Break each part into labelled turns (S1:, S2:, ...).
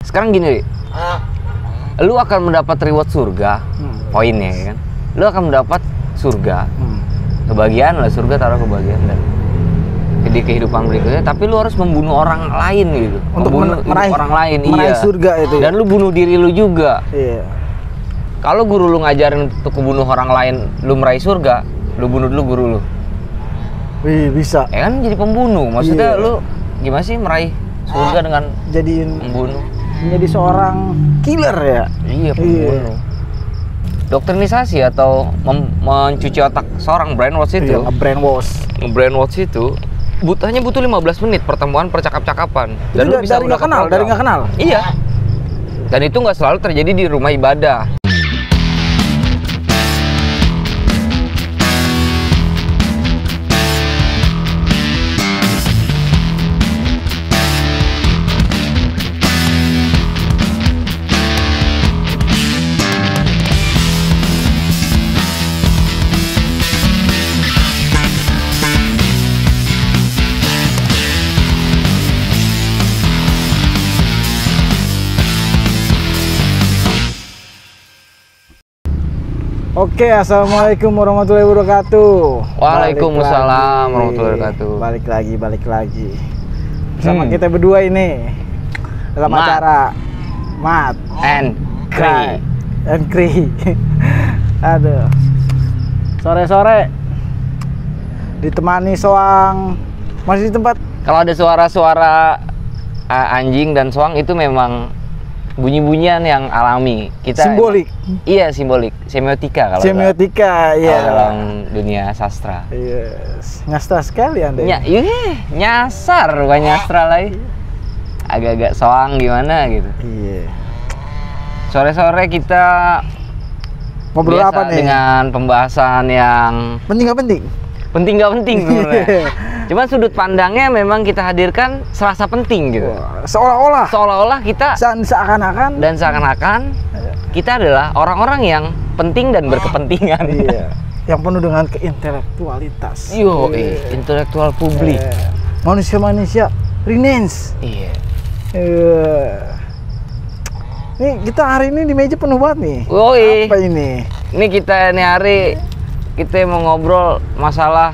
S1: Sekarang gini, lu akan mendapat reward surga, poinnya ya kan. Lu akan mendapat surga, kebahagiaan lah, surga taruh kebahagiaan dan di kehidupan berikutnya. Tapi lu harus membunuh orang lain gitu,
S2: untuk
S1: meraih orang lain,
S2: meraih surga itu.
S1: Dan lu bunuh diri lu juga.
S2: Iya.
S1: Kalau guru lu ngajarin untuk membunuh orang lain, lu meraih surga, lu bunuh dulu guru lu.
S2: Wih, bisa.
S1: Ya kan jadi pembunuh. Maksudnya lu gimana sih meraih surga dengan
S2: jadiin
S1: membunuh?
S2: Menjadi seorang killer ya.
S1: Iya, pembunuh. Doktrinisasi atau mencuci otak seorang brainwash itu.
S2: Iya,
S1: nge-brainwash itu hanya butuh 15 menit pertemuan percakap-cakapan. Dan lu bisa
S2: dari nggak kenal.
S1: Iya. Dan itu nggak selalu terjadi di rumah ibadah.
S2: Oke, assalamualaikum warahmatullahi wabarakatuh.
S1: Waalaikumsalam warahmatullahi wabarakatuh.
S2: Balik lagi. Bersama kita berdua ini dalam acara Mat
S1: and Kri.
S2: Aduh. Sore-sore ditemani soang. Masih di tempat.
S1: Kalau ada suara-suara anjing dan soang itu memang bunyi-bunyian yang alami. Kita
S2: simbolik.
S1: Iya, simbolik. Semiotika kalau
S2: iya.
S1: dalam dunia sastra.
S2: Yes. Nyastra sekali Anda.
S1: Nyasar, bukan nyastra lagi. Agak-agak soang gimana gitu.
S2: Iya.
S1: Sore-sore kita
S2: ngobrol
S1: biasa
S2: apa nih?
S1: Dengan pembahasan yang
S2: penting gak penting?
S1: Penting gak penting sebenarnya. Cuman sudut pandangnya memang kita hadirkan serasa penting gitu. Seolah-olah kita seakan-akan kita adalah orang-orang yang penting dan berkepentingan.
S2: Iya. Yang penuh dengan keintelektualitas.
S1: Intelektual publik.
S2: Manusia-manusia Renens.
S1: Iya.
S2: Nih kita hari ini di meja penuh banget nih. Apa ini?
S1: Ini kita hari kita mau ngobrol masalah.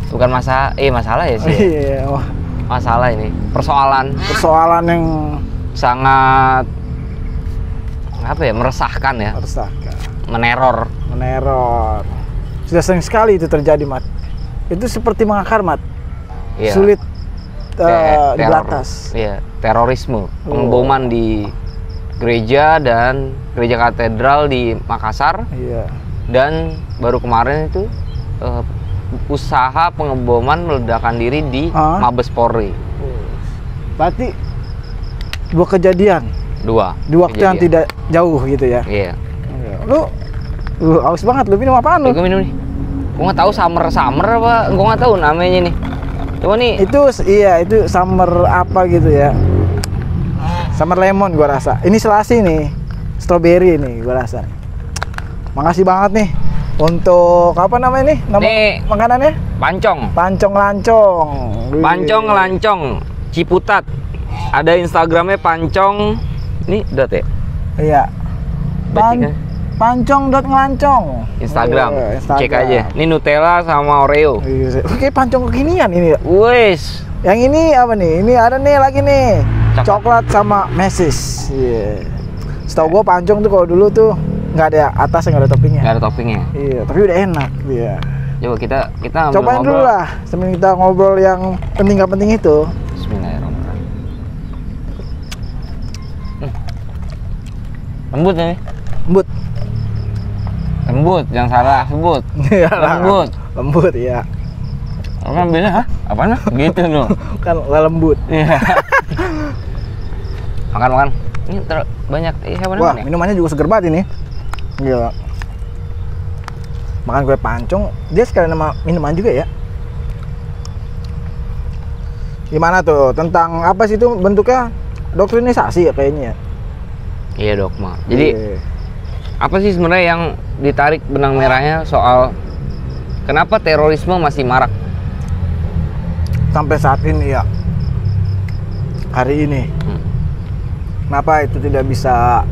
S1: Bukan masalah ya sih.
S2: Iya.
S1: Masalah ini. Persoalan
S2: yang
S1: sangat meresahkan ya. Meneror. Sudah sering sekali itu terjadi, Mat. Itu seperti mengakar, Mat. Iya.
S2: Sulit dibatas.
S1: Iya, terorisme, pengeboman di gereja dan gereja katedral di Makassar.
S2: Iya.
S1: Dan baru kemarin itu usaha pengeboman meledakan diri di Mabes Polri.
S2: Berarti dua kejadian. Dua waktu yang tidak jauh gitu ya.
S1: Iya.
S2: Lu haus banget, lu minum apaan lu?
S1: Gue minum nih. Gue nggak tahu summer apa, gue nggak tahu namanya nih. Coba nih. Itu summer apa gitu ya? Summer lemon gua rasa. Ini selasi nih, strawberry nih gua rasa. Makasih banget nih untuk apa namanya nih? Makanannya? Pancong lancong. Ciputat. Ada Instagramnya pancong. Ini dot ya?
S2: Iya. Pancong.ngelancong.
S1: Instagram. Cek aja. Ini Nutella sama Oreo.
S2: Oke, pancong kekinian ini ya.
S1: Wes.
S2: Yang ini apa nih? Ini ada nih lagi nih. Coklat sama mesis. Iya. Setahu gua pancong tuh kalau dulu tuh nggak ada atasnya, nggak ada toppingnya. Iya, tapi udah enak. Iya.
S1: Coba kita
S2: cobain dulu lah. Sambil kita ngobrol yang penting nggak penting itu.
S1: Bismillahirrahmanirrahim. Lembut nih. Lembut, jangan salah sebut. Lembut
S2: ya.
S1: Orang bilang, apaan? Gitu loh.
S2: Kan lembut.
S1: Iya. Makan. Ini banyak hewan.
S2: Wah, minumannya juga seger banget ini. Gila. Makan kue pancong, dia sekalian nama minuman juga ya. Gimana tuh? Tentang apa sih itu bentuknya? Doktrinisasi ya kayaknya.
S1: Iya, dogma. Jadi apa sih sebenarnya yang ditarik benang merahnya soal kenapa terorisme masih marak
S2: sampai saat ini ya? Hari ini Kenapa itu tidak bisa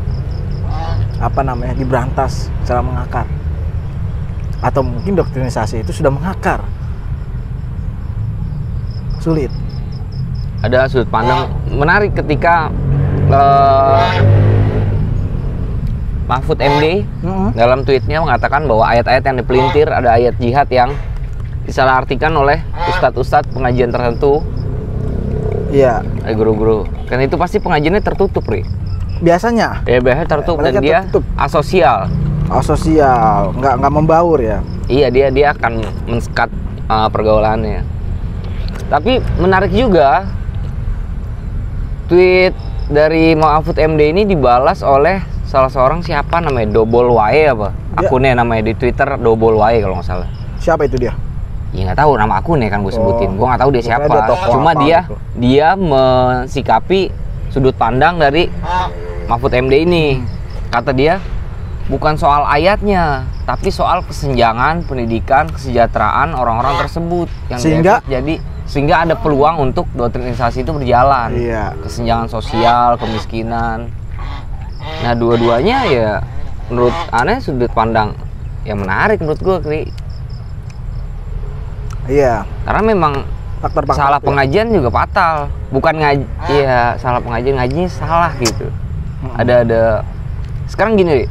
S2: diberantas secara mengakar? Atau mungkin doktrinisasi itu sudah mengakar? Sulit.
S1: Ada sudut pandang menarik ketika Mahfud MD dalam tweetnya mengatakan bahwa ayat-ayat yang dipelintir, ada ayat jihad yang disalahartikan oleh ustadz-ustadz pengajian tertentu.
S2: Iya.
S1: Guru-guru. Kan itu pasti pengajiannya tertutup, Ri.
S2: Biasanya.
S1: Ya biasanya tertutup dan dia tertutup. Asosial.
S2: Asosial, nggak membaur ya.
S1: Iya, dia akan men-skat pergaulannya. Tapi menarik juga tweet dari Mahfud MD ini dibalas oleh salah seorang, siapa namanya, Double Y apa? Akunnya namanya di Twitter Double Y kalau nggak salah.
S2: Siapa itu dia?
S1: Ya nggak tahu nama akunnya kan gue sebutin. Gue nggak tahu dia siapa. Cuma dia mensikapi sudut pandang dari Mahfud MD ini. Kata dia, bukan soal ayatnya, tapi soal kesenjangan pendidikan, kesejahteraan orang-orang tersebut yang sehingga ada peluang untuk doktrinisasi itu berjalan.
S2: Iya. Kesenjangan
S1: sosial, kemiskinan. Nah, dua-duanya ya menurut aneh sudut pandang yang menarik menurut gue, Kri.
S2: Iya.
S1: Karena memang salah pengajian juga fatal. Bukan salah pengajian, ngajinya salah gitu. Ada sekarang gini,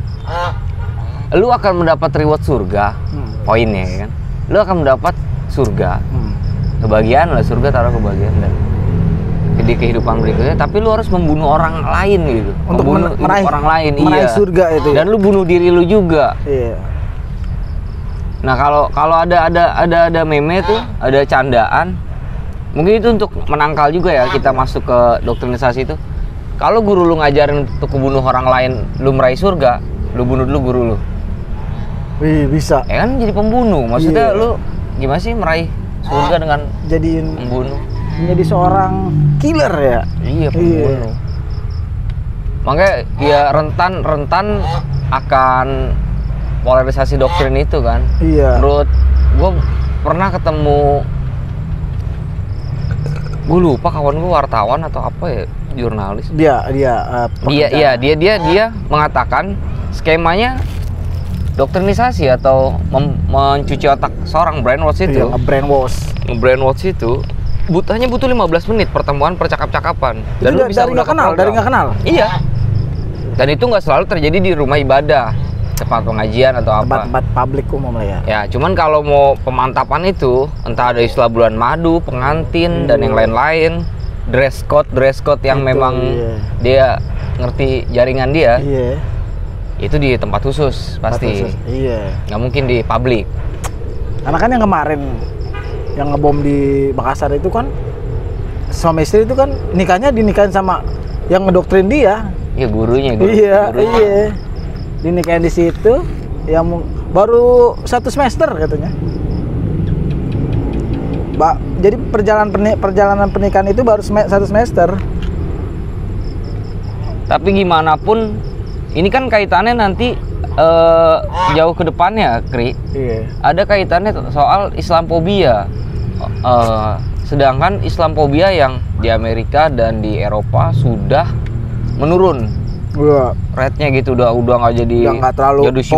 S1: lu akan mendapat reward surga, poinnya ya kan. Lu akan mendapat surga. Kebahagiaan lah, surga taruh kebahagiaan dan di kehidupan berikutnya, tapi lu harus membunuh orang lain gitu.
S2: Untuk meraih
S1: orang lain,
S2: meraih surga itu.
S1: Dan lu bunuh diri lu juga.
S2: Iya.
S1: Nah, kalau ada meme tuh, ada candaan. Mungkin itu untuk menangkal juga ya kita masuk ke doktrinisasi itu. Kalau guru lu ngajarin untuk membunuh orang lain, lu meraih surga, lu bunuh dulu guru lu.
S2: Wih, bisa.
S1: Ya kan jadi pembunuh. Maksudnya lu gimana sih meraih surga dengan
S2: jadiin
S1: membunuh?
S2: Menjadi seorang killer ya.
S1: Iya, pembunuh. Makanya ya rentan akan polarisasi doktrin itu kan.
S2: Iya.
S1: Menurut gue pernah ketemu, gue lupa kawan gue wartawan atau apa ya, jurnalis. Dia mengatakan skemanya doktrinisasi atau mencuci otak seorang brainwash itu.
S2: Iya,
S1: brainwash itu butuh 15 menit pertemuan percakap-cakapan. Dan lu bisa
S2: dari nggak kenal.
S1: Iya. Dan itu nggak selalu terjadi di rumah ibadah, tempat pengajian atau
S2: tempat publik umum lah ya.
S1: Ya, cuman kalau mau pemantapan itu, entah ada istilah bulan madu, pengantin dan yang lain-lain, dress code yang itu, memang dia ngerti jaringan dia.
S2: Iya.
S1: Itu di tempat khusus pasti.
S2: Iya.
S1: Nggak mungkin di publik.
S2: Karena kan yang kemarin yang ngebom di Makassar itu kan suami istri itu kan dinikahin sama yang ngedoktrin dia.
S1: Iya, gurunya.
S2: Iya. Dinikahin di situ, yang baru 1 semester katanya. Jadi perjalanan pernikahan itu baru 1 semester. Tapi
S1: gimana pun, ini kan kaitannya nanti jauh ke depannya, Kri.
S2: Iya.
S1: Ada kaitannya soal Islamophobia. Sedangkan Islamophobia yang di Amerika dan di Eropa sudah menurun. Rate-nya gitu udah nggak jadi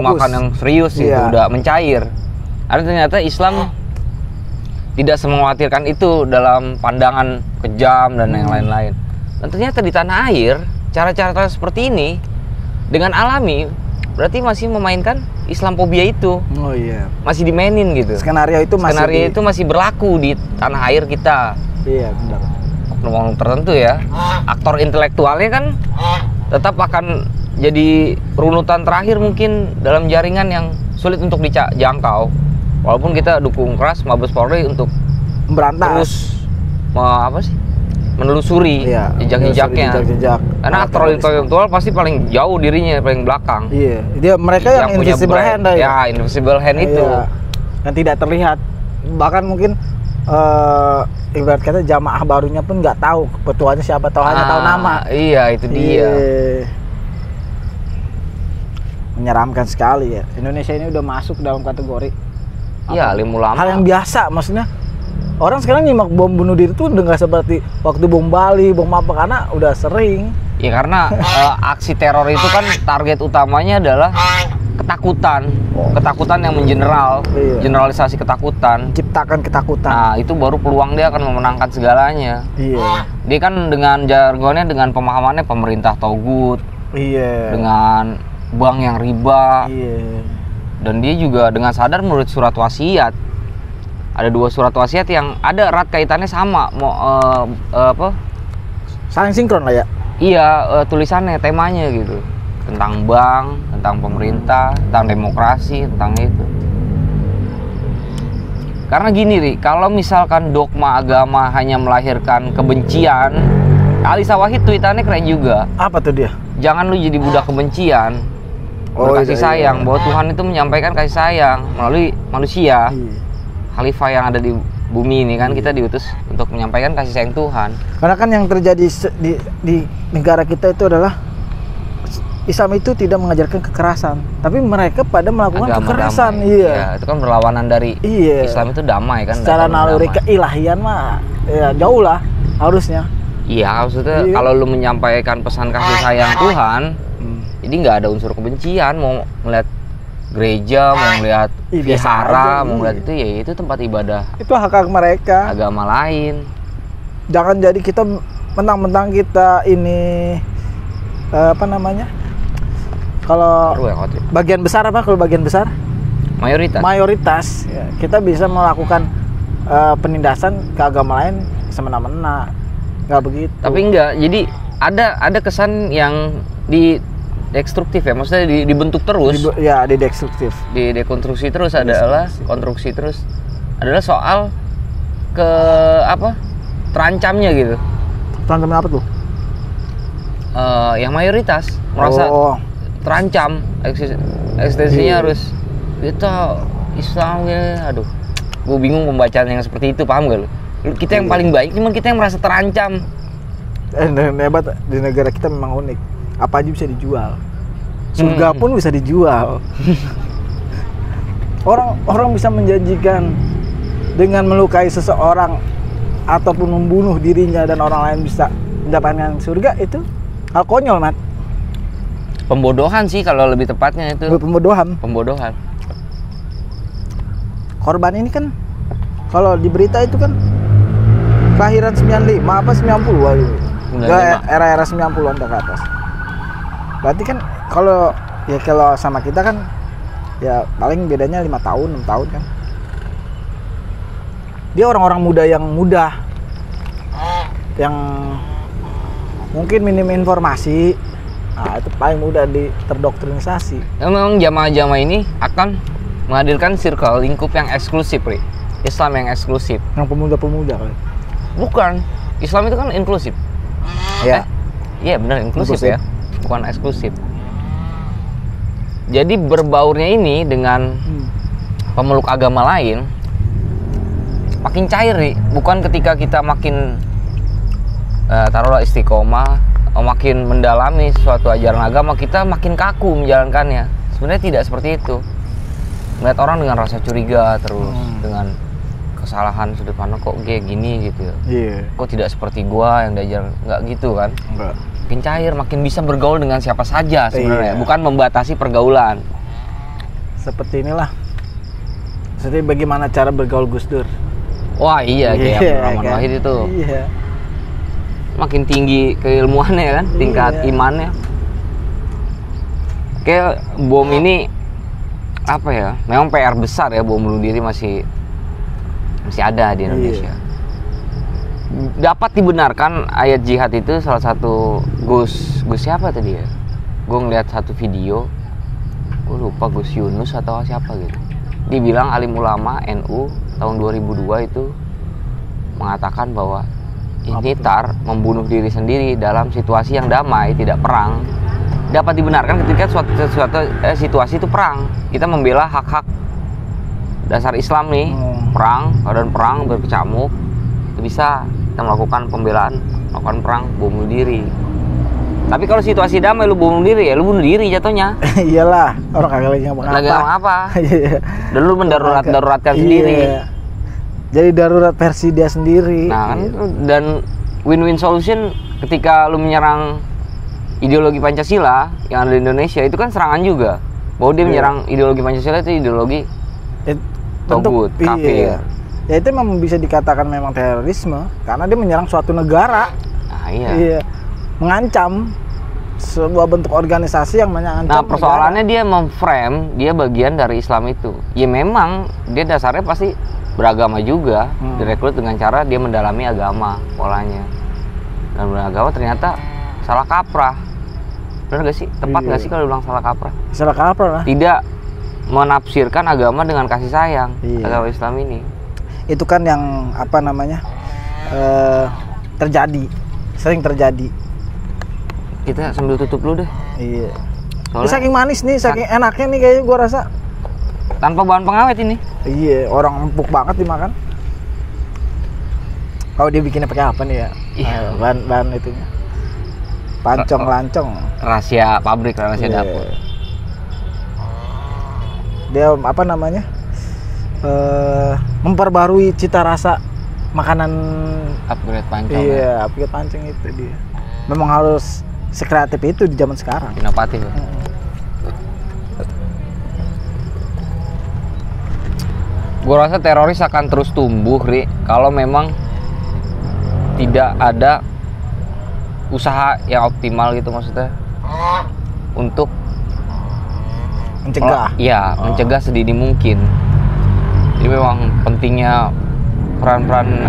S1: makan yang serius gitu, udah mencair. Ada ternyata Islam tidak semengkhawatirkan itu dalam pandangan kejam dan yang lain-lain. Dan ternyata di tanah air cara-cara seperti ini dengan alami berarti masih memainkan Islamophobia itu.
S2: Oh iya.
S1: Masih dimainin gitu.
S2: Skenario itu
S1: masih berlaku di tanah air kita.
S2: Iya, benar.
S1: Oknum tertentu ya. Aktor intelektualnya kan tetap akan jadi runutan terakhir mungkin dalam jaringan yang sulit untuk dijangkau. Walaupun kita dukung keras Mabes Polri untuk
S2: memberantas
S1: terus menelusuri jejak-jejaknya. Karena aktor intelektual pasti paling jauh dirinya, paling belakang.
S2: Iya. Mereka yang invisible hand
S1: ya. Invisible hand itu.
S2: Yang tidak terlihat. Bahkan mungkin ibarat kata jamaah barunya pun nggak tahu ketuanya siapa, hanya tahu nama.
S1: Iya, itu dia.
S2: Menyeramkan sekali ya. Indonesia ini udah masuk dalam kategori
S1: alim ulama.
S2: Hal yang biasa, maksudnya orang sekarang nyimak bom bunuh diri tuh udah nggak seperti waktu bom Bali, bom apa, karena udah sering.
S3: Ya karena aksi teror itu kan target utamanya adalah ketakutan, ketakutan yang mengeneral, generalisasi ketakutan,
S2: ciptakan ketakutan.
S3: Nah itu baru peluang dia akan memenangkan segalanya.
S2: Iya.
S3: Dia kan dengan jargonnya, dengan pemahamannya pemerintah togut, dengan bank yang riba, dan dia juga dengan sadar menurut surat wasiat. Ada 2 surat wasiat yang ada erat kaitannya sama,
S2: saling sinkron lah ya.
S3: Iya, tulisannya, temanya gitu. Tentang bank, tentang pemerintah, tentang demokrasi, tentang itu. Karena gini, Ri, kalau misalkan dogma agama hanya melahirkan kebencian, Alisa Wahid tweetannya keren juga.
S2: Apa tuh dia?
S3: Jangan lu jadi budak kebencian, kasih sayang. Bahwa Tuhan itu menyampaikan kasih sayang melalui manusia. Khalifah yang ada di bumi ini kan, kita diutus untuk menyampaikan kasih sayang Tuhan.
S2: Karena kan yang terjadi di negara kita itu adalah Islam itu tidak mengajarkan kekerasan, tapi mereka pada melakukan agama kekerasan.
S3: Iya, itu kan berlawanan dari Islam itu damai kan.
S2: Secara naluri keilahian mah ya jauh lah harusnya.
S3: Iya, maksudnya kalau lu menyampaikan pesan kasih sayang Tuhan, jadi nggak ada unsur kebencian. Mau melihat gereja, mau melihat vihara, mau melihat itu, ya itu tempat ibadah.
S2: Itu hak mereka.
S3: Agama lain.
S2: Jangan jadi kita mentang-mentang kita ini apa namanya? Kalau bagian besar apa? Kalau bagian besar? Mayoritas. Ya, kita bisa melakukan penindasan ke agama lain semena-mena. Nggak begitu.
S3: Tapi enggak. Jadi ada kesan yang destruktif ya, maksudnya dibentuk terus.
S2: Destruktif.
S3: Dekonstruksi terus adalah konstruksi terus adalah soal terancamnya gitu.
S2: Terancamnya apa tuh?
S3: Yang mayoritas merasa terancam, eksistensinya harus kita Islam ya. Aduh, gue bingung pembacaan yang seperti itu, paham gak lu? Kita yang paling baik, cuman kita yang merasa terancam.
S2: Hebat, di negara kita memang unik. Apa aja bisa dijual. Surga pun bisa dijual. Orang bisa menjanjikan dengan melukai seseorang ataupun membunuh dirinya dan orang lain bisa mendapatkan surga, itu hal konyol, Mat.
S3: Pembodohan sih kalau lebih tepatnya itu.
S2: Pembodohan. Korban ini kan kalau di berita itu kan kelahiran 95 apa 90 era-era 90-an ke atas. Berarti kan kalau sama kita kan ya paling bedanya 5 tahun, 6 tahun kan. Dia orang-orang muda yang mudah, yang mungkin minim informasi. Nah, itu paling mudah terdoktrinisasi.
S3: Memang jamaah-jamaah ini akan menghadirkan circle lingkup yang eksklusif, Ri. Islam yang eksklusif.
S2: Yang pemuda-pemuda kali.
S3: Bukan. Islam itu kan inklusif.
S2: Ya.
S3: Iya, benar inklusif ya. Bukan eksklusif. Jadi berbaurnya ini dengan pemeluk agama lain makin cair, Ri. Bukan ketika kita makin taruhlah istiqomah, makin mendalami suatu ajaran agama, kita makin kaku menjalankannya. Sebenarnya tidak seperti itu. Melihat orang dengan rasa curiga terus, dengan kesalahan sudut pandang, kok gini gitu ya. Kok tidak seperti gua yang diajar, nggak gitu kan. Makin cair, makin bisa bergaul dengan siapa saja sebenarnya, bukan membatasi pergaulan.
S2: Seperti inilah. Seperti bagaimana cara bergaul Gus Dur.
S3: Wah iya, kayak Rahman Wahid itu. Makin tinggi keilmuannya kan, tingkat imannya. Kayak bom ini apa ya? Memang PR besar ya, bom bunuh diri masih ada di Indonesia. Dapat dibenarkan ayat jihad itu salah satu Gus siapa tadi ya? Gue ngeliat satu video, gue lupa Gus Yunus atau siapa gitu. Dibilang alim ulama NU tahun 2002 itu mengatakan bahwa ini membunuh diri sendiri dalam situasi yang damai, tidak perang, dapat dibenarkan ketika suatu situasi itu perang. Kita membela hak-hak dasar Islam nih, keadaan perang berkecamuk, itu bisa kita melakukan pembelaan, melakukan perang, bunuh diri. Tapi kalau situasi damai lu bunuh diri, ya lu bunuh diri jatuhnya.
S2: Iyalah, orang kagak lagi
S3: ngapa-apa. Dan lu mendaruratkan sendiri.
S2: Jadi darurat versi dia sendiri.
S3: Nah kan, dan win-win solution ketika lu menyerang ideologi Pancasila yang ada di Indonesia itu kan serangan juga. Bahwa dia menyerang ideologi Pancasila itu ideologi togut, kafir.
S2: Ya itu memang bisa dikatakan memang terorisme karena dia menyerang suatu negara.
S3: Nah, iya.
S2: Mengancam sebuah bentuk organisasi yang mengancam.
S3: Nah, persoalannya negara. Dia memframe dia bagian dari Islam itu. Ya memang dia dasarnya pasti beragama juga, direkrut dengan cara dia mendalami agama polanya. Dan beragama ternyata salah kaprah. Benar gak sih? Tepat gak sih kalau bilang salah kaprah?
S2: Salah kaprah lah.
S3: Tidak menafsirkan agama dengan kasih sayang. Agama Islam ini.
S2: Itu kan yang apa namanya terjadi, sering terjadi.
S3: Kita sambil tutup dulu deh.
S2: Iya. Ini saking manis nih, saking enaknya nih kayaknya gua rasa.
S3: Tanpa bahan pengawet ini.
S2: Iya, orang empuk banget dimakan. Kalau dia bikinnya pakai apa nih ya?
S3: Iya.
S2: Bahan itunya. Pancong lancong.
S3: Rahasia pabrik, rahasia dapur.
S2: Dia apa namanya? Memperbarui cita rasa makanan.
S3: Upgrade pancong.
S2: Iya, upgrade pancong itu dia. Memang harus sekreatif itu di zaman sekarang.
S3: Inovatif. Gue rasa teroris akan terus tumbuh, Ri, kalau memang tidak ada usaha yang optimal gitu maksudnya untuk
S2: mencegah.
S3: Mencegah sedini mungkin. Jadi memang pentingnya peran-peran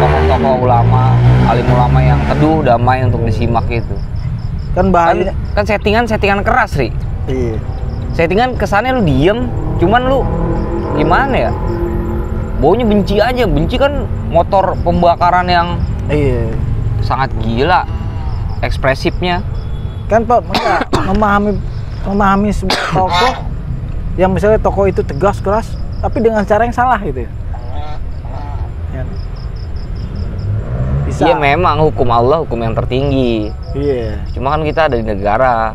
S3: tokoh-tokoh ulama, alim ulama yang teduh damai untuk disimak gitu.
S2: Kan bahaya.
S3: Kan settingan keras, Ri.
S2: Iya.
S3: Settingan kesannya lu diem, cuman lu gimana ya? Baunya benci aja. Benci kan motor pembakaran yang sangat gila ekspresifnya.
S2: Kan Pak memahami sebuah tokoh yang misalnya tokoh itu tegas keras tapi dengan cara yang salah gitu ya. Bisa.
S3: Iya memang hukum Allah hukum yang tertinggi.
S2: Iya.
S3: Cuma kan kita ada di negara,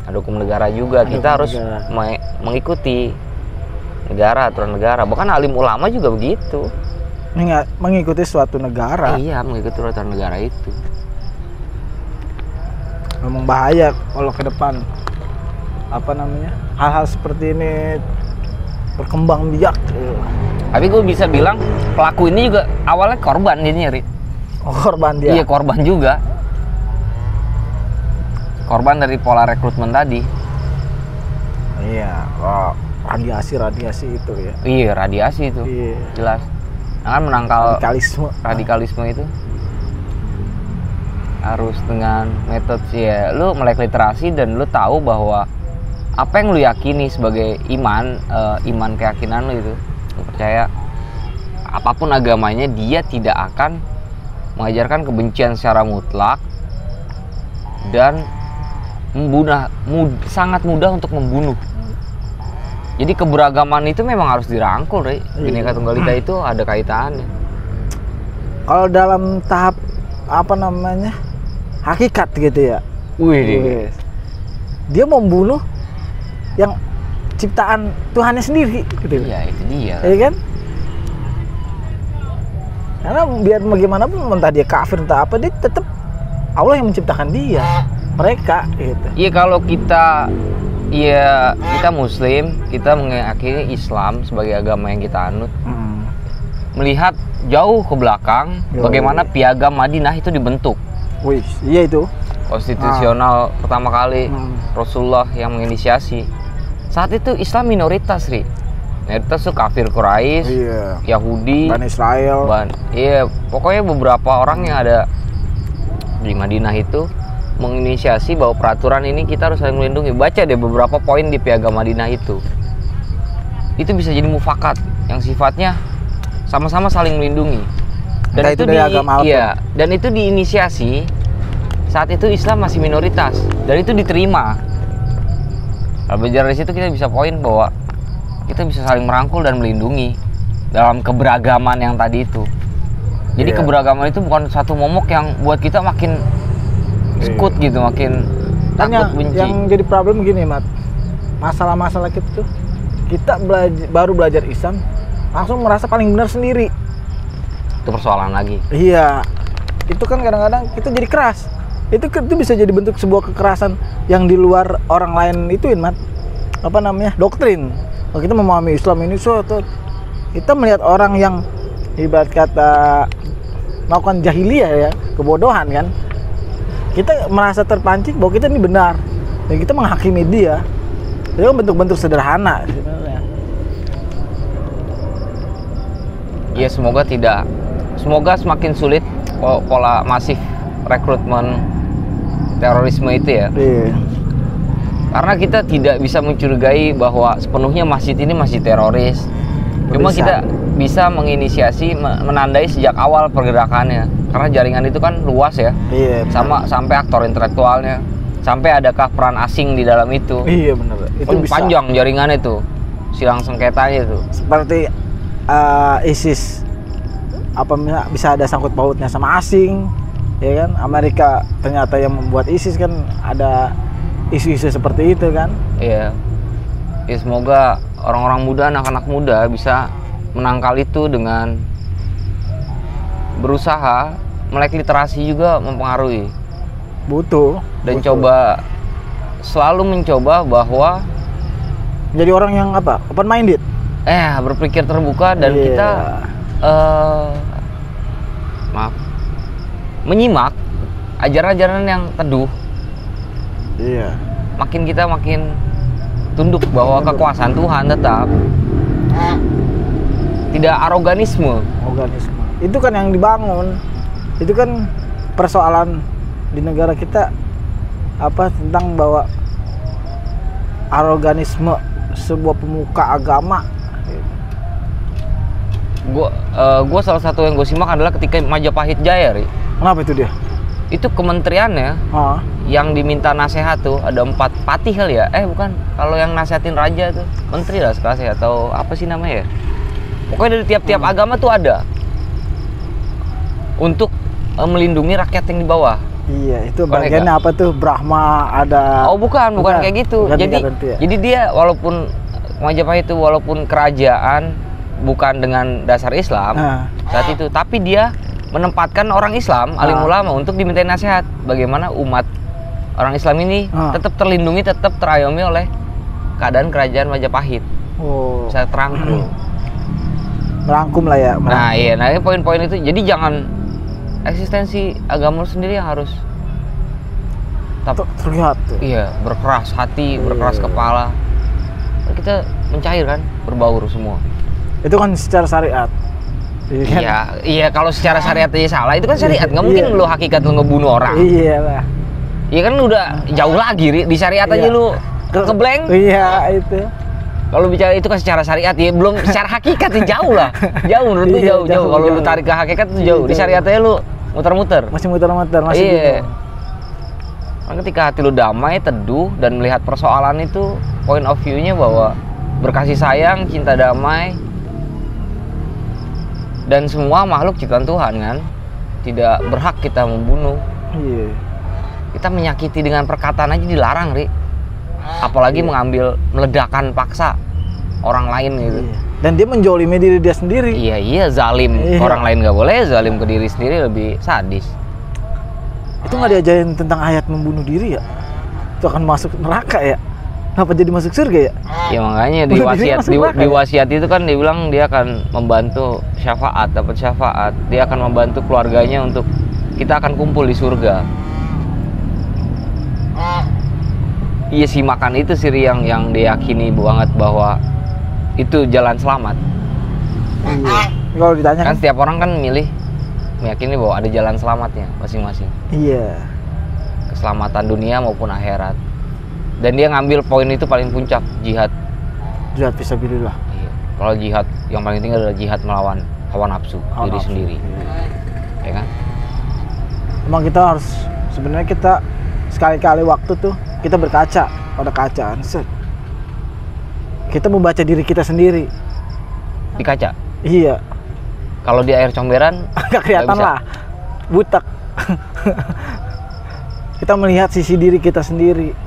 S3: ada hukum negara juga. Kita harus mengikuti negara, aturan negara. Bahkan alim ulama juga begitu.
S2: Mengikuti suatu negara.
S3: Iya, mengikuti aturan negara itu.
S2: Memang bahaya kalau ke depan apa namanya hal-hal seperti ini berkembang biak.
S3: Tapi gue bisa bilang pelaku ini juga awalnya korban jadinya, Ri.
S2: Oh, korban dia.
S3: Iya, korban juga. Korban dari pola rekrutmen tadi.
S2: Iya, radiasi itu ya.
S3: Iya, radiasi itu.
S2: Iya.
S3: Jelas. Nah, kan menangkal radikalisme itu harus dengan metode ya lu melek literasi dan lu tahu bahwa apa yang lu yakini sebagai iman keyakinan lu itu, lu percaya apapun agamanya dia tidak akan mengajarkan kebencian secara mutlak dan sangat mudah untuk membunuh. Jadi keberagaman itu memang harus dirangkul, Ri. Bhinneka Tunggal Ika itu ada kaitannya.
S2: Kalau dalam tahap apa namanya hakikat gitu ya.
S3: Wih.
S2: Dia membunuh yang ciptaan Tuhannya sendiri gitu.
S3: Iya, itu dia.
S2: Iya kan? Karena biar bagaimanapun entah dia kafir entah apa, dia tetap Allah yang menciptakan dia, mereka gitu.
S3: Iya, kalau kita Muslim, kita meyakini Islam sebagai agama yang kita anut. Melihat jauh ke belakang bagaimana piagam Madinah itu dibentuk.
S2: Wih, iya itu.
S3: Konstitusional pertama kali Rasulullah yang menginisiasi. Saat itu Islam minoritas, Ri. Minoritas itu kafir Quraisy, Yahudi,
S2: Bani Israel.
S3: Pokoknya beberapa orang yang ada di Madinah itu menginisiasi bahwa peraturan ini kita harus saling melindungi. Baca deh beberapa poin di piagam Madinah itu. Itu bisa jadi mufakat yang sifatnya sama-sama saling melindungi. Dan itu dan itu diinisiasi saat itu Islam masih minoritas dan itu diterima. Kalau belajar dari situ kita bisa poin bahwa kita bisa saling merangkul dan melindungi dalam keberagaman yang tadi itu. Jadi keberagaman itu bukan satu momok yang buat kita makin sekut gitu, makin takut benci.
S2: Yang jadi problem gini, Mat. Masalah-masalah kita baru belajar Islam langsung merasa paling benar sendiri.
S3: Itu persoalan lagi.
S2: Iya. Itu kan kadang-kadang kita jadi keras. itu bisa jadi bentuk sebuah kekerasan yang di luar orang lain ituin, Mat. Apa namanya? Doktrin. Kalau kita memahami Islam ini suatu, kita melihat orang yang ibarat kata melakukan jahiliyah ya, kebodohan kan. Kita merasa terpancing bahwa kita ini benar dan kita menghakimi dia. Itu kan bentuk-bentuk sederhana sebenarnya.
S3: Ya semoga semakin sulit pola masif rekrutmen terorisme itu ya.
S2: Iya.
S3: Karena kita tidak bisa mencurigai bahwa sepenuhnya masjid ini masjid teroris. Cuma kita bisa menginisiasi, menandai sejak awal pergerakannya. Karena jaringan itu kan luas ya.
S2: Iya.
S3: Sampai aktor intelektualnya, sampai adakah peran asing di dalam itu.
S2: Iya benar. Itu bisa.
S3: Panjang jaringan itu, silang sengketanya itu.
S2: Seperti ISIS, apa bisa ada sangkut pautnya sama asing, ya kan? Amerika ternyata yang membuat ISIS kan ada isu-isu seperti itu kan?
S3: Iya. Ya semoga orang-orang muda, anak-anak muda bisa menangkal itu dengan berusaha. Melek literasi juga mempengaruhi.
S2: Butuh.
S3: Dan selalu mencoba bahwa
S2: jadi orang yang apa? Open minded.
S3: Berpikir terbuka dan kita menyimak ajaran-ajaran yang teduh.
S2: Iya.
S3: Kita makin tunduk bahwa kekuasaan Tuhan tetap. Tidak aroganisme.
S2: Itu kan yang dibangun. Itu kan persoalan di negara kita tentang bahwa aroganisme sebuah pemuka agama.
S3: Gue salah satu yang gue simak adalah ketika Majapahit Jaya, Ri.
S2: Kenapa itu dia?
S3: Itu kementeriannya yang diminta nasihat tuh ada 4 patih kali ya? Bukan, kalau yang nasihatin raja tuh menteri lah sekelasnya atau apa sih namanya ya? Pokoknya dari tiap-tiap agama tuh ada untuk melindungi rakyat yang di bawah.
S2: Iya, itu bagiannya apa tuh? Brahma ada.
S3: Oh bukan kayak gitu. Jadi dia walaupun Majapahit itu walaupun kerajaan bukan dengan dasar Islam saat itu, tapi dia menempatkan orang Islam, alim ulama untuk dimintai nasihat bagaimana umat orang Islam ini tetap terlindungi, tetap terayomi oleh keadaan kerajaan Majapahit. Bisa terangkum.
S2: Merangkum lah ya.
S3: Nah iya, poin-poin itu. Jadi jangan eksistensi agama sendiri yang harus
S2: terlihat.
S3: Iya, berkeras hati, berkeras kepala. Kita mencair kan, berbaur semua.
S2: Itu kan secara syariat.
S3: Iya, kalau secara syariat aja salah, itu kan syariat. Nggak mungkin lu hakikat lu ngebunuh orang.
S2: Iya lah.
S3: Iya kan udah jauh lagi, di syariat aja lu ngeblank.
S2: Iya, itu.
S3: Kalau bicara itu kan secara syariat ya, belum secara hakikat ya jauh lah. Jauh menurut lu jauh. Kalau lu tarik ke hakikat itu jauh. Di syariat aja lu muter-muter.
S2: Masih muter-muter, masih
S3: iya.
S2: Gitu.
S3: Karena ketika hati lu damai, teduh dan melihat persoalan itu, point of view-nya bahwa berkasih sayang, cinta damai, dan semua makhluk ciptaan Tuhan kan, tidak berhak kita membunuh.
S2: Iya.
S3: Kita menyakiti dengan perkataan aja dilarang, Ri. Apalagi mengambil, meledakan paksa orang lain gitu.
S2: Iya. Dan dia menjolimi diri dia sendiri.
S3: Iya, zalim. Iya. Orang lain nggak boleh, zalim ke diri sendiri lebih sadis.
S2: Itu nggak diajarin tentang ayat membunuh diri ya? Itu akan masuk neraka ya? Kenapa jadi masuk surga ya?
S3: Ya makanya di wasiat itu kan dibilang dia akan membantu syafaat, dapat syafaat. Dia akan membantu keluarganya untuk kita akan kumpul di surga. Iya sih, makan itu sih yang diyakini banget bahwa itu jalan selamat.
S2: Iya. Kalau ditanya
S3: kan setiap orang kan meyakini bahwa ada jalan selamatnya masing-masing.
S2: Iya.
S3: Keselamatan dunia maupun akhirat. Dan dia ngambil poin itu paling puncak, jihad.
S2: Jihad fisabilillah.
S3: Iya. Kalau jihad yang paling tinggi adalah jihad melawan hawa nafsu diri sendiri. Iya. Ya kan?
S2: Emang kita harus sebenarnya kita sekali-kali waktu tuh kita berkaca pada kacaan. Kita membaca diri kita sendiri.
S3: Di kaca?
S2: Iya.
S3: Kalau di air comberan
S2: agak kelihatan lah. Butek. Kita melihat sisi diri kita sendiri.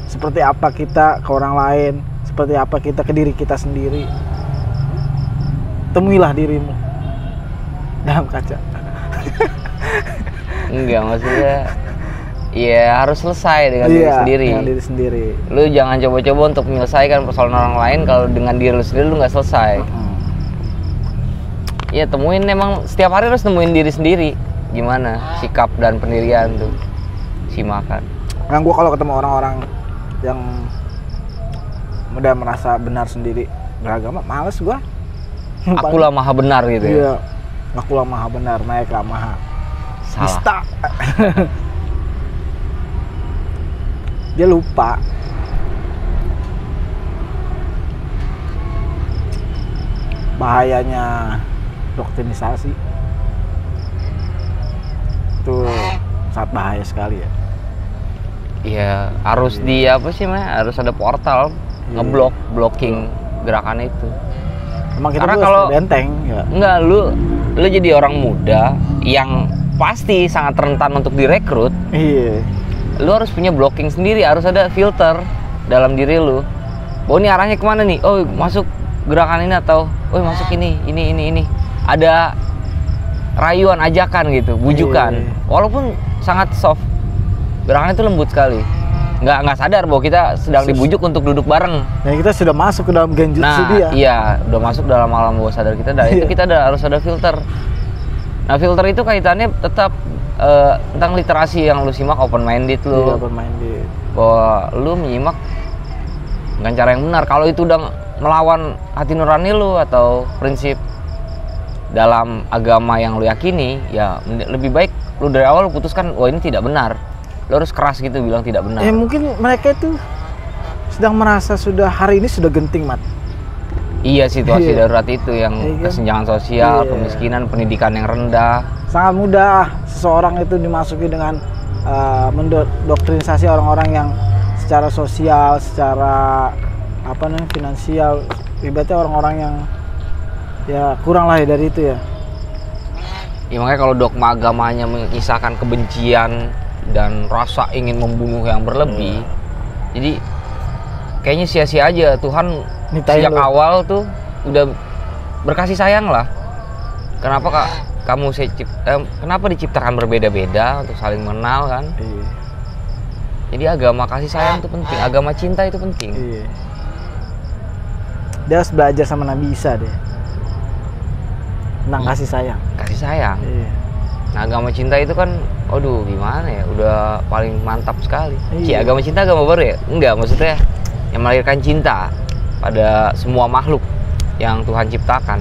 S2: Seperti apa kita ke orang lain, seperti apa kita ke diri kita sendiri. Temuilah dirimu dalam kaca.
S3: Enggak, maksudnya ya harus selesai dengan diri sendiri.
S2: Dengan diri sendiri.
S3: Lu jangan coba-coba untuk menyelesaikan persoalan orang lain kalau dengan diri lu sendiri lu nggak selesai. Iya, temuin, emang setiap hari harus nemuin diri sendiri. Gimana sikap dan pendirian tuh si makan.
S2: Yang gue kalau ketemu orang-orang yang udah merasa benar sendiri beragama, males gue.
S3: Akulah maha benar gitu ya.
S2: Iya, akulah maha benar, mereka maha
S3: salah.
S2: Dia lupa bahayanya doktrinisasi. Itu sangat bahaya sekali ya.
S3: Iya, harus di apa sih, harus ada portal blocking gerakan itu.
S2: Emang kita
S3: karena kalau
S2: benteng ya.
S3: Enggak, lu jadi orang muda yang pasti sangat rentan untuk direkrut.
S2: Iya.
S3: Lu harus punya blocking sendiri, harus ada filter dalam diri lu. Oh, ini arahnya kemana nih? Oh, masuk gerakan ini atau oh masuk ini. Ada rayuan, ajakan gitu, bujukan.
S2: Iya.
S3: Walaupun sangat soft, gerakan itu lembut sekali. Nggak sadar bahwa kita sedang dibujuk untuk duduk bareng.
S2: Nah, kita sudah masuk ke dalam genjutsu dia.
S3: Iya, udah masuk dalam alam bawah sadar kita. Dan itu kita harus ada filter. Nah, filter itu kaitannya tetap tentang literasi yang lu simak, open minded lu.
S2: Iya, open minded.
S3: Bahwa lu menyimak dengan cara yang benar. Kalau itu udah melawan hati nurani lu atau prinsip dalam agama yang lu yakini, ya lebih baik lu dari awal lu putuskan, wah ini tidak benar. Lo harus keras gitu bilang tidak benar.
S2: Mungkin mereka itu sedang merasa sudah hari ini sudah genting, Mat.
S3: Iya, situasi darurat itu yang kesenjangan sosial, kemiskinan, pendidikan yang rendah.
S2: Sangat mudah seseorang itu dimasuki dengan mendoktrinisasi orang-orang yang secara sosial, secara finansial, ibaratnya orang-orang yang ya kurang lah dari itu ya.
S3: Ya makanya kalau dogma agamanya mengisahkan kebencian dan rasa ingin membunuh yang berlebih, jadi kayaknya sia-sia aja. Tuhan sejak awal tuh udah berkasih sayang lah. Kenapa kenapa diciptakan berbeda-beda untuk saling mengenal kan?
S2: Iya.
S3: Jadi agama kasih sayang itu penting, agama cinta itu penting.
S2: Iya. Dia harus belajar sama Nabi Isa deh tentang kasih sayang.
S3: Kasih sayang.
S2: Iya.
S3: Nah, agama cinta itu kan, aduh gimana ya, udah paling mantap sekali.
S2: Iya.
S3: Agama cinta agama baru ya? Enggak, maksudnya yang melahirkan cinta pada semua makhluk yang Tuhan ciptakan.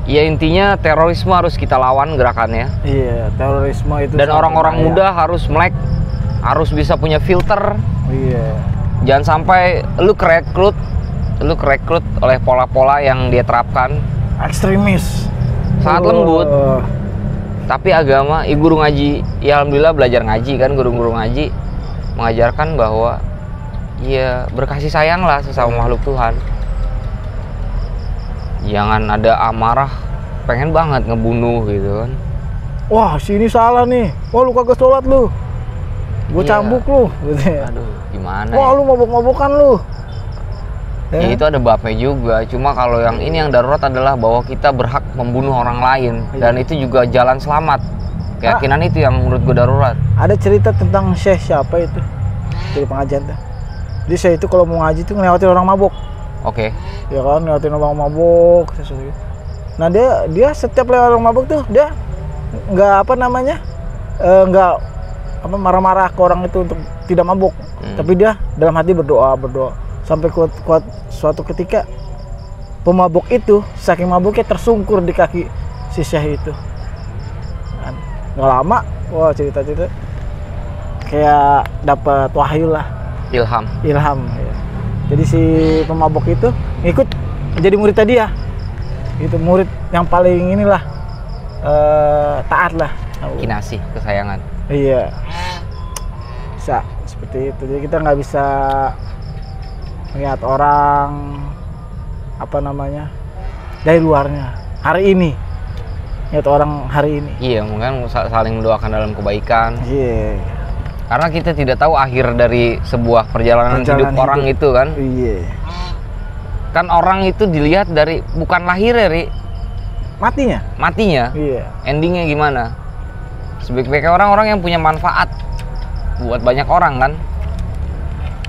S3: Ya intinya terorisme harus kita lawan gerakannya.
S2: Iya, terorisme itu.
S3: Dan orang-orang muda harus melek, harus bisa punya filter.
S2: Iya.
S3: Jangan sampai lu kerekrut oleh pola-pola yang dia terapkan.
S2: Ekstremis.
S3: Sangat lembut. Tapi agama, guru ngaji, ya alhamdulillah belajar ngaji kan, guru-guru ngaji mengajarkan bahwa ya berkasih sayang lah sesama makhluk Tuhan. Jangan ada amarah, pengen banget ngebunuh gitu kan.
S2: Wah, sini salah nih. Wah, lu kagak sholat lu. Gue cambuk lu gitu.
S3: Aduh, gimana?
S2: Wah, lu mabok-mabokan lu.
S3: Ya itu ada babnya juga. Cuma kalau yang ini yang darurat adalah bahwa kita berhak membunuh orang lain. Dan itu juga jalan selamat. Keyakinan itu yang menurut gue darurat.
S2: Ada cerita tentang Syekh siapa itu dari pengajian tuh. Jadi Syekh itu kalau mau ngaji tuh ngelewatin orang mabok.
S3: Oke.
S2: Ya kan, ngelewatin orang mabok. Nah dia setiap lewat orang mabok tuh dia nggak nggak marah-marah ke orang itu untuk tidak mabuk. Tapi dia dalam hati berdoa. Sampai kuat suatu ketika pemabuk itu saking mabuknya tersungkur di kaki si Syekh itu. Nggak lama, wah cerita kayak dapat wahyu lah. Ilham. Ya. Jadi si pemabuk itu ngikut jadi muridnya dia. Itu murid yang paling taat lah.
S3: Kinasih, kesayangan.
S2: Iya. Bisa seperti itu. Jadi kita nggak bisa melihat orang dari luarnya hari ini, lihat orang hari ini.
S3: Iya, mungkin saling mendoakan dalam kebaikan.
S2: Iya.
S3: Karena kita tidak tahu akhir dari sebuah perjalanan hidup orang itu kan.
S2: Iya.
S3: Kan orang itu dilihat dari bukan lahirnya, Ri.
S2: Matinya.
S3: Iya. Endingnya gimana? Sebaik-baiknya orang-orang yang punya manfaat buat banyak orang kan.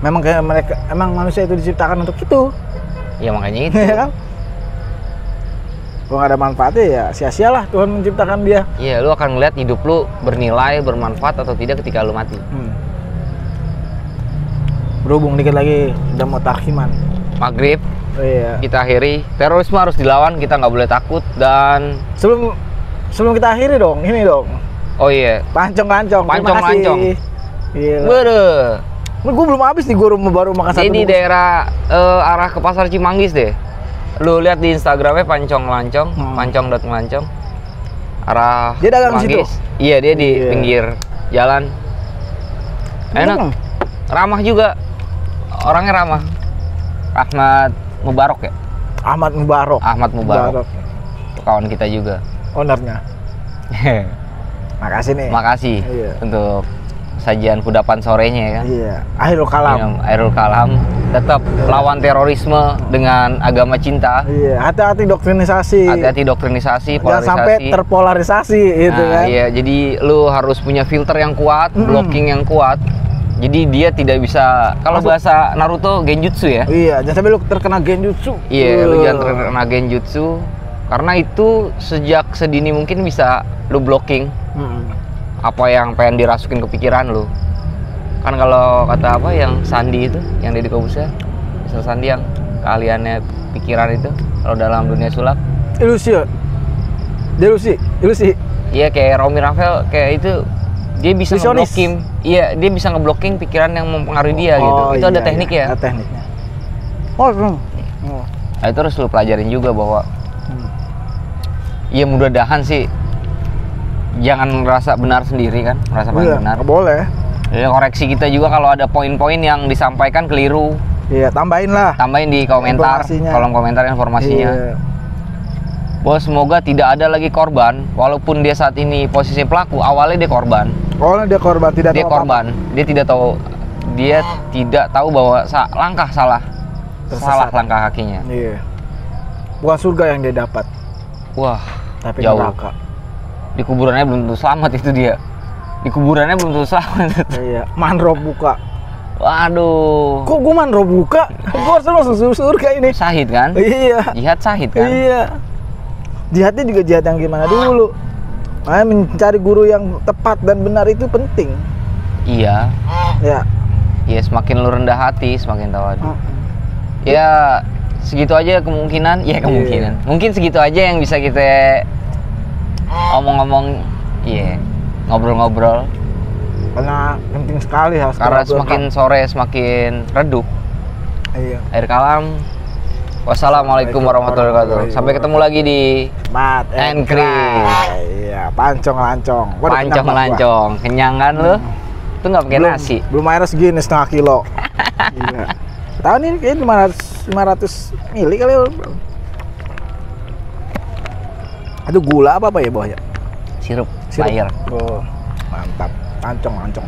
S2: Memang kayak mereka, emang manusia itu diciptakan untuk itu.
S3: Ya makanya itu.
S2: Kan? Kalau nggak ada manfaatnya ya sia-sialah Tuhan menciptakan dia.
S3: Iya, lu akan ngeliat hidup lu bernilai, bermanfaat atau tidak ketika lu mati.
S2: Berhubung dikit lagi udah mau takhiman.
S3: Maghrib.
S2: Iya.
S3: Kita akhiri. Terorisme harus dilawan, kita nggak boleh takut. Dan
S2: sebelum kita akhiri dong, ini dong.
S3: Oh iya.
S2: Pancong-lancong.
S3: Pancong-lancong.
S2: Iya.
S3: Beuh.
S2: Gue belum habis nih, gue baru makan satu.
S3: Ini di daerah arah ke Pasar Cimanggis deh. Lu lihat di Instagramnya pancong-lancong, pancong.melancong. Arah
S2: dia dagang di situ?
S3: Iya, dia di pinggir jalan. Enak. Ramah juga. Orangnya ramah. Ahmad Mubarok ya?
S2: Ahmad Mubarok. Kawan
S3: kita juga.
S2: Ownernya. Makasih nih.
S3: Makasih untuk sajian kudapan sorenya ya kan.
S2: Iya. Akhirul Kalam.
S3: Tetap lawan terorisme dengan agama cinta.
S2: Iya. Hati-hati doktrinisasi.
S3: Polarisasi.
S2: Jangan sampai terpolarisasi gitu kan.
S3: Iya. Jadi lu harus punya filter yang kuat, blocking yang kuat. Jadi dia tidak bisa, kalau bahasa Naruto genjutsu ya.
S2: Iya. Jangan sampai lu terkena genjutsu.
S3: Iya. Lu jangan terkena genjutsu. Karena itu sejak sedini mungkin bisa lu blocking. Apa yang pengen dirasukin ke pikiran lu. Kan kalau kata apa yang Sandi itu, yang Deddy Corbuzier, Mr. Sandi yang keahliannya pikiran itu kalau dalam dunia sulap. Delusi. Iya, kayak Romy Rafael kayak itu, dia bisa ngeblocking. Iya, dia bisa ngeblocking pikiran yang mempengaruhi dia gitu. Itu ada teknik ya.
S2: Ada tekniknya.
S3: Nah, itu harus lu pelajarin juga bahwa ya mudah-mudahan sih jangan merasa benar sendiri kan, merasa benar.
S2: Boleh.
S3: Ya, koreksi kita juga kalau ada poin-poin yang disampaikan keliru.
S2: Iya, tambahin di
S3: komentar, kolom komentar informasinya. Iya. Bahwa semoga tidak ada lagi korban, walaupun dia saat ini posisi pelaku, awalnya dia korban. Dia tidak tahu bahwa salah langkah kakinya.
S2: Iya. Bukan surga yang dia dapat.
S3: Wah,
S2: tapi
S3: jauh.
S2: Neraka.
S3: Di kuburannya belum tentu selamat itu dia.
S2: Iya, manrob buka.
S3: Waduh.
S2: Kok gue manrob buka? Gue harus masuk surga ini.
S3: Syahid kan?
S2: Iya.
S3: Jihad syahid kan?
S2: Iya. Jihadnya juga jihad yang gimana dulu. Makanya mencari guru yang tepat dan benar itu penting.
S3: Iya.
S2: Ya.
S3: Ya, semakin lu rendah hati, semakin tawadu. Ya, segitu aja kemungkinan. Ya, kemungkinan. Mungkin segitu aja yang bisa kita omong-omong, ngobrol-ngobrol.
S2: Karena penting sekali harus.
S3: Karena semakin sore semakin redup.
S2: Iya.
S3: Akhir kalam. Wassalamualaikum warahmatullahi wabarakatuh. Sampai ketemu lagi di
S2: Mat and Kri. Iya, pancong-lancong.
S3: Pancong-lancong. Kenyang kan lu? Itu nggak pakai nasi.
S2: Belum air segini setengah kilo. Iya. Tahun ini kayaknya 500 mili kali. Itu gula apa ya bawahnya?
S3: Sirup air.
S2: Oh, mantap. Pancong-lancong.